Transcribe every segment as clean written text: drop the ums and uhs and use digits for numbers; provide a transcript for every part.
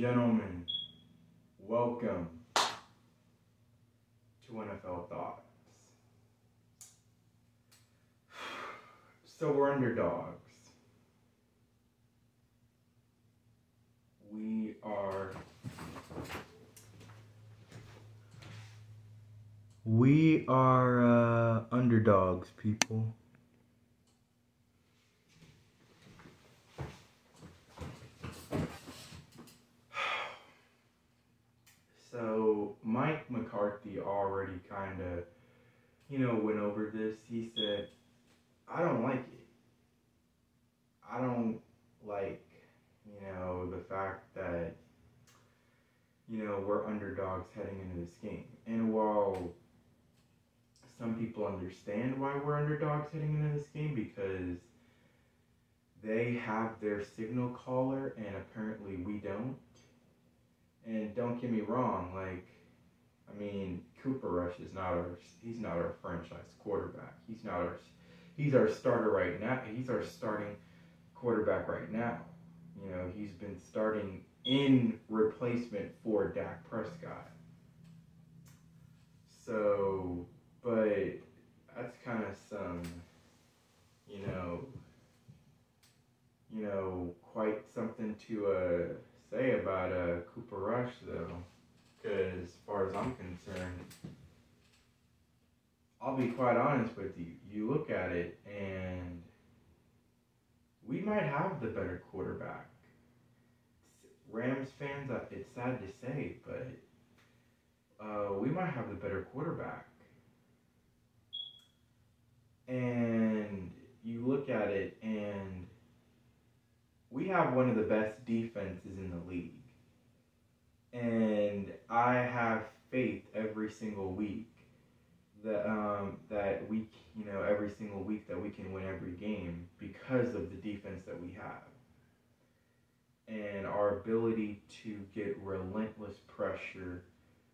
gentlemen, welcome to NFL Thoughts. So we're underdogs. We are underdogs, people. So Mike McCarthy already kind of, went over this. He said, I don't like it. I don't like, the fact that, we're underdogs heading into this game. And while some people understand why we're underdogs heading into this game, because they have their signal caller and apparently we don't. And don't get me wrong, Cooper Rush is he's not our franchise quarterback. He's our starter right now. He's our starting quarterback right now. He's been starting in replacement for Dak Prescott. So, but that's kind of some, quite something to say about Cooper Rush, though, because as far as I'm concerned, I'll be quite honest with you. You look at it, and we might have the better quarterback. Rams fans, it's sad to say, but we might have the better quarterback. And you look at it, and we have one of the best defenses in the league. And I have faith every single week that we, every single week that we can win every game because of the defense that we have. And our ability to get relentless pressure,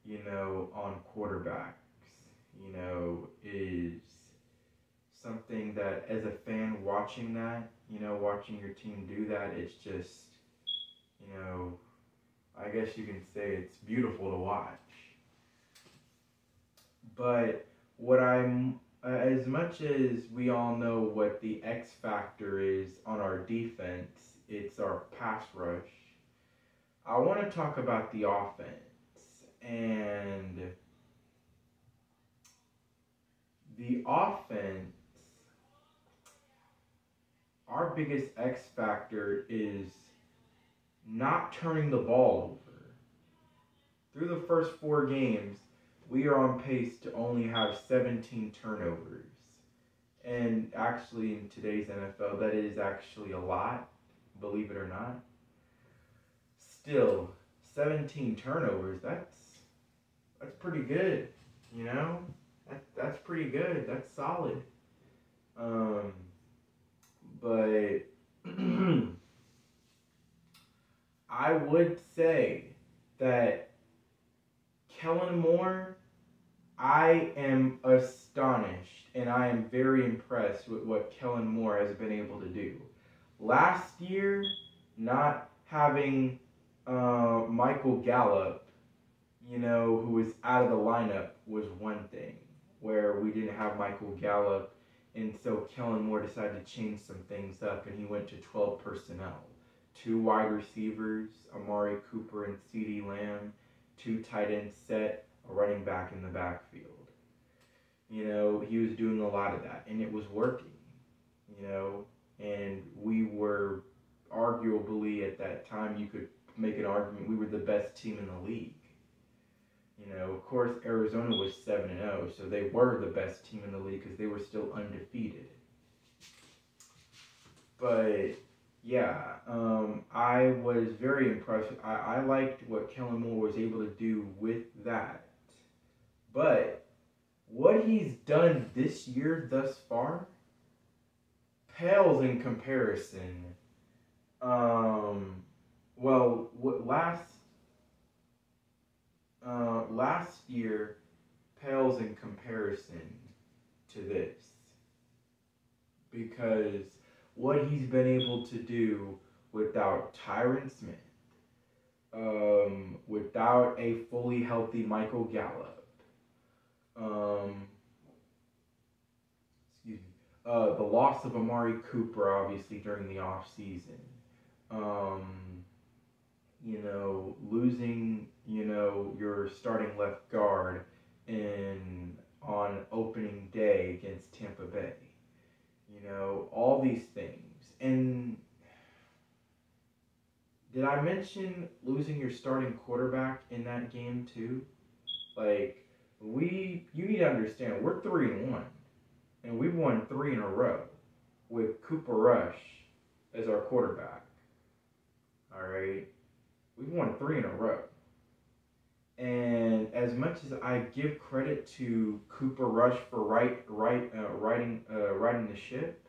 on quarterbacks, is something that as a fan watching that, watching your team do that, it's just, I guess you can say it's beautiful to watch. But as much as we all know what the X factor is on our defense, it's our pass rush. I want to talk about the offense. And the offense, our biggest X factor is not turning the ball over. Through the first 4 games, we are on pace to only have 17 turnovers. And actually, in today's NFL, that is actually a lot, believe it or not. Still, 17 turnovers, that's pretty good, That's pretty good. That's solid. But I would say that Kellen Moore, I am astonished and I am very impressed with what Kellen Moore has been able to do. Last year, not having Michael Gallup, who was out of the lineup, was one thing, where we didn't have Michael Gallup, and so Kellen Moore decided to change some things up, and he went to 12 personnel. 2 wide receivers, Amari Cooper and CeeDee Lamb, 2 tight ends set, a running back in the backfield. He was doing a lot of that, and it was working, and we were arguably, at that time, you could make an argument, we were the best team in the league. Of course, Arizona was 7-0, so they were the best team in the league because they were still undefeated. But, yeah, I was very impressed. I liked what Kellen Moore was able to do with that. But what he's done this year thus far pales in comparison. Last year pales in comparison to this, because what he's been able to do without Tyron Smith, without a fully healthy Michael Gallup. Um, excuse me. The loss of Amari Cooper, obviously, during the off season. Um, losing, your starting left guard in on opening day against Tampa Bay. All these things. And did I mention losing your starting quarterback in that game too? Like, you need to understand, we're 3-1, and we've won 3 in a row with Cooper Rush as our quarterback. All right, we've won 3 in a row. And as much as I give credit to Cooper Rush for riding the ship,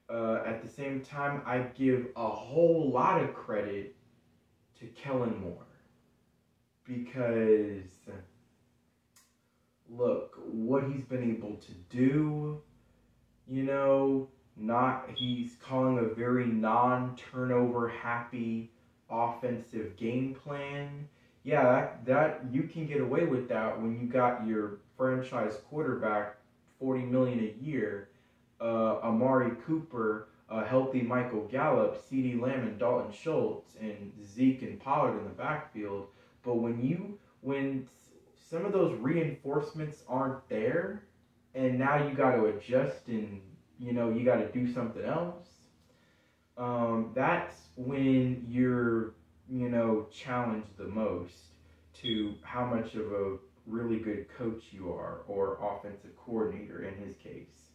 at the same time I give a whole lot of credit to Kellen Moore, because look what he's been able to do. He's calling a very non-turnover happy offensive game plan. Yeah, that you can get away with that when you got your franchise quarterback $40 million a year, Amari Cooper, a healthy Michael Gallup, CeeDee Lamb and Dalton Schultz, and Zeke and Pollard in the backfield. But when some of those reinforcements aren't there, and now you got to adjust, and you got to do something else. That's when you're challenged the most to how much of a really good coach you are, or offensive coordinator in his case.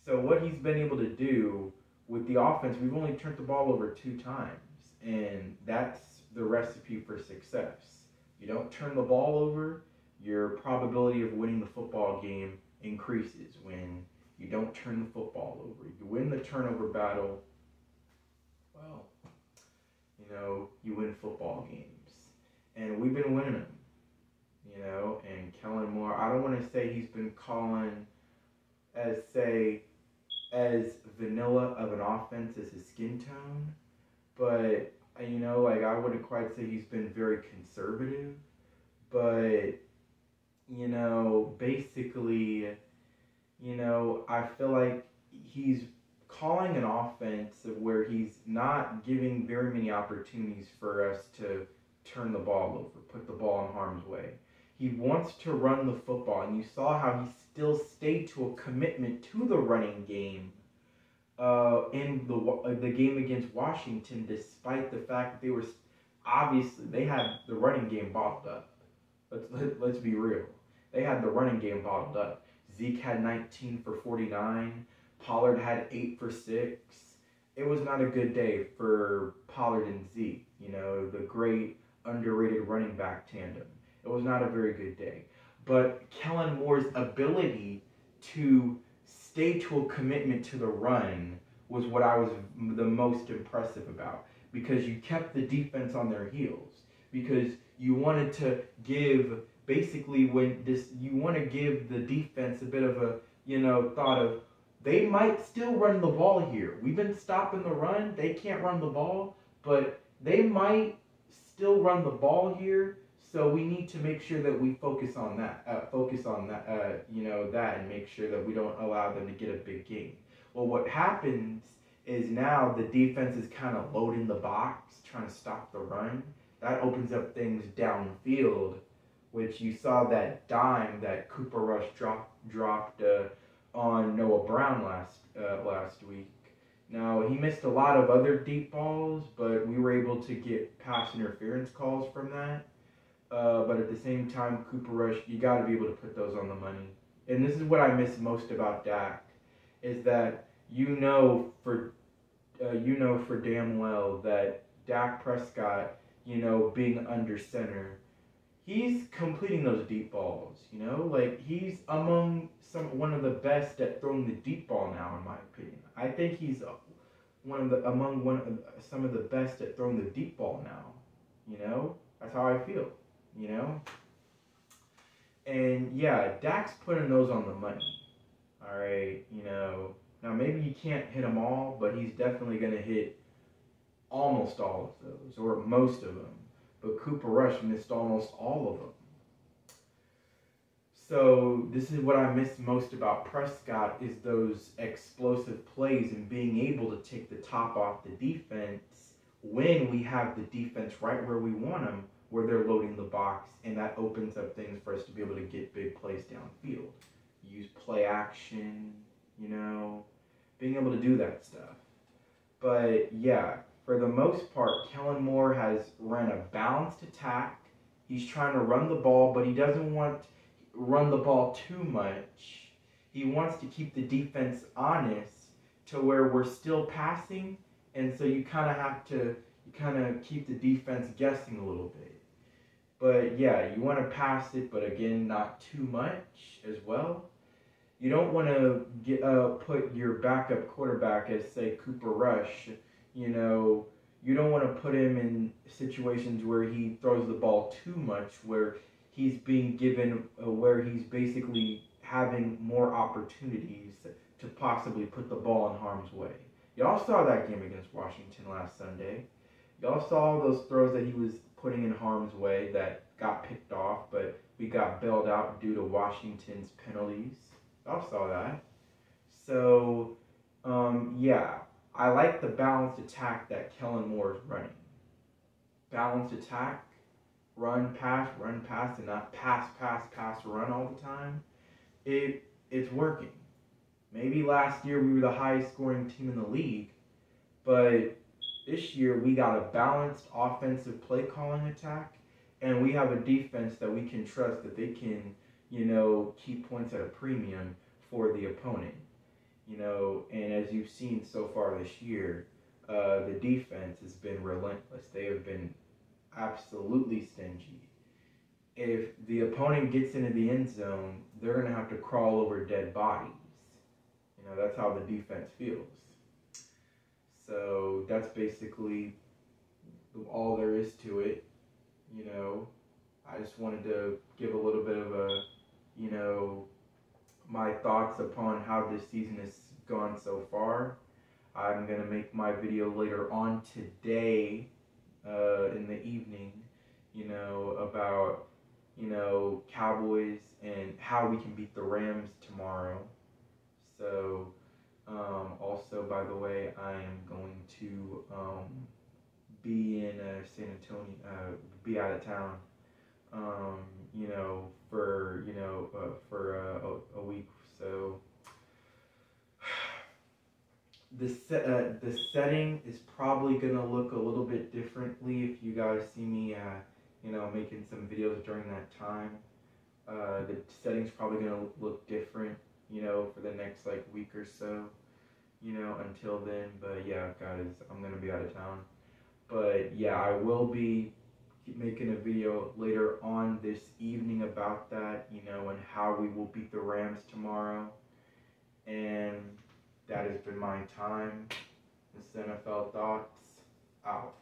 So what he's been able to do with the offense, we've only turned the ball over 2 times, and that's the recipe for success. You don't turn the ball over, your probability of winning the football game increases. When you don't turn the football over, you win the turnover battle, well, you win football games. And we've been winning them, and Kellen Moore, I don't want to say he's been calling as vanilla of an offense as his skin tone, but I wouldn't quite say he's been very conservative, but basically, I feel like he's calling an offense where he's not giving very many opportunities for us to turn the ball over, put the ball in harm's way. He wants to run the football, and you saw how he still stayed to a commitment to the running game in the game against Washington, despite the fact that they had the running game bottled up. Let's be real. They had the running game bottled up. Zeke had 19 for 49. Pollard had 8 for 6. It was not a good day for Pollard and Zeke, the great underrated running back tandem. It was not a very good day. But Kellen Moore's ability to stay to a commitment to the run was what I was the most impressive about, because you kept the defense on their heels, because you wanted to give you want to give the defense a bit of a thought of, they might still run the ball here. We've been stopping the run. They can't run the ball, but they might still run the ball here. So we need to make sure that we focus on that, and make sure that we don't allow them to get a big gain. Well, what happens is now the defense is kind of loading the box, trying to stop the run. That opens up things downfield, which you saw that dime that Cooper Rush dropped on Noah Brown last week. Now, he missed a lot of other deep balls, but we were able to get pass interference calls from that. But at the same time, Cooper Rush, you got to be able to put those on the money. And this is what I miss most about Dak, is that for damn well that Dak Prescott, being under center, he's completing those deep balls. Like, he's among one of the best at throwing the deep ball now, in my opinion. I think he's some of the best at throwing the deep ball now. That's how I feel. And yeah, Dak's putting those on the money. All right, now maybe he can't hit them all, but he's definitely going to hit almost all of those, or most of them. but Cooper Rush missed almost all of them. So this is what I miss most about Prescott is those explosive plays and being able to take the top off the defense when we have the defense right where we want them, where they're loading the box, and that opens up things for us to be able to get big plays downfield. Use play action, being able to do that stuff. But yeah, for the most part, Kellen Moore has ran a balanced attack. He's trying to run the ball, but he doesn't want to run the ball too much. He wants to keep the defense honest to where we're still passing, and so you kind of have to keep the defense guessing a little bit. But yeah, you want to pass it, but again, not too much as well. You don't want to put your backup quarterback as, say, Cooper Rush. You don't want to put him in situations where he throws the ball too much, where he's being given, where he's basically having more opportunities to possibly put the ball in harm's way. Y'all saw that game against Washington last Sunday. Y'all saw those throws that he was putting in harm's way that got picked off, but we got bailed out due to Washington's penalties. Y'all saw that. So, yeah, I like the balanced attack that Kellen Moore is running. Balanced attack, run, pass, and not pass, run all the time. It's working. Maybe last year we were the highest scoring team in the league, but this year we got a balanced offensive play calling attack, and we have a defense that we can trust that they can, keep points at a premium for the opponent. And as you've seen so far this year, the defense has been relentless. They have been absolutely stingy. If the opponent gets into the end zone, they're going to have to crawl over dead bodies. That's how the defense feels. So that's basically all there is to it. I just wanted to give a little bit of a, my thoughts upon how this season has gone so far. I'm going to make my video later on today in the evening, about, Cowboys and how we can beat the Rams tomorrow. So, also, by the way, I am going to be in San Antonio, be out of town, for a week. So, the setting is probably gonna look a little bit differently if you guys see me, making some videos during that time. The setting's probably gonna look different, for the next week or so, until then. But yeah, guys, I'm gonna be out of town. But yeah, I will be making a video later on this evening about that, and how we will beat the Rams tomorrow. And that has been my time. This NFL Thoughts out.